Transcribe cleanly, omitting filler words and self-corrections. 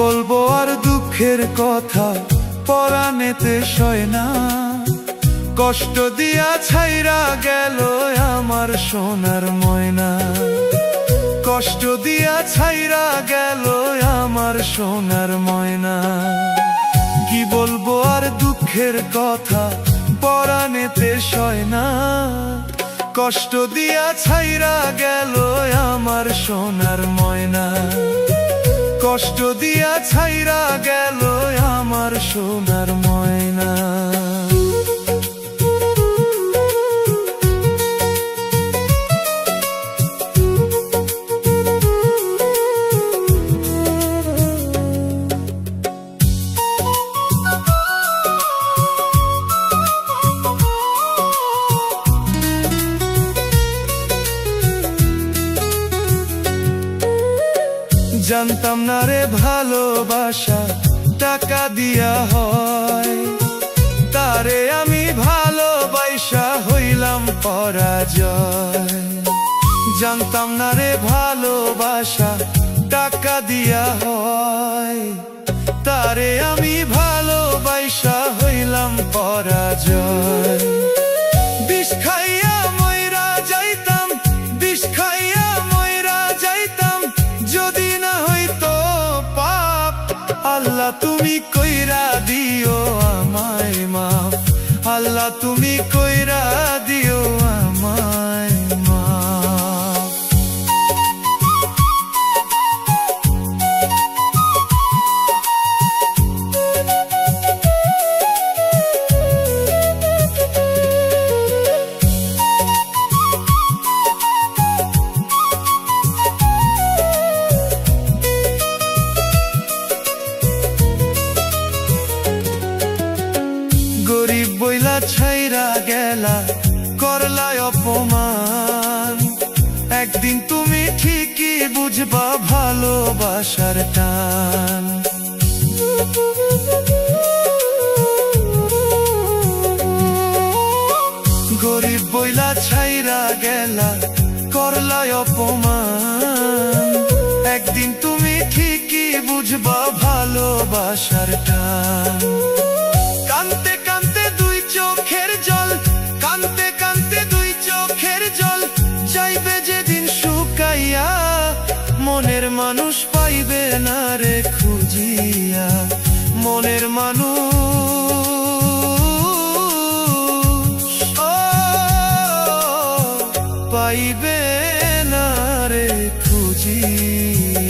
বলবো আর দুঃখের কথা পরাণেতে সয় না, কষ্ট দিয়া ছাইরা গেল আমার সোনার ময়না, কষ্ট দিয়া ছাইরা গেল আমার সোনার ময়না। কি বলবো আর দুঃখের কথা পরাণেতে সয় না, কষ্ট দিয়া ছাইরা গেল আমার সোনার ময়না, কষ্ট দিয়া ছাইরা গেল আমার সোনার ময়না। জানতাম না রে ভালোবাসা টাকা দিয়া হয়, তারে আমি ভালোবাসা হইলাম পরাজয়। জানতাম না রে ভালোবাসা টাকা দিয়া হয়, তারে আমি ভালোবাসা হইলাম পরাজয়। বিষ খাইয়া মইরা যাইতাম, বিষ খাইয়া মইরা যাইতাম যদি না হইতো পাপ। আল্লাহ তুমি কইরা দিও আমায় মাফ, আল্লাহ তুমি কইরা দিও আমায় মাফ। গরিব বইলা ছাইরা গেলা করলা অপমান, একদিন তুমি ঠিকই বুঝবা ভালোবাসার টান। গরিব বইলা ছাইরা গেলা করলা অপমান, একদিন তুমি ঠিকই বুঝবা ভালোবাসার টান। কানতে কানতে দুই চোখের জল, কানতে কানতে দুই চোখের জল যাইবে যেদিন শুকাইয়া, মনের মানুষ পাইবে না রে খুঁজিয়া, মনের মানুষ পাইবে না রে খুঁজিয়া।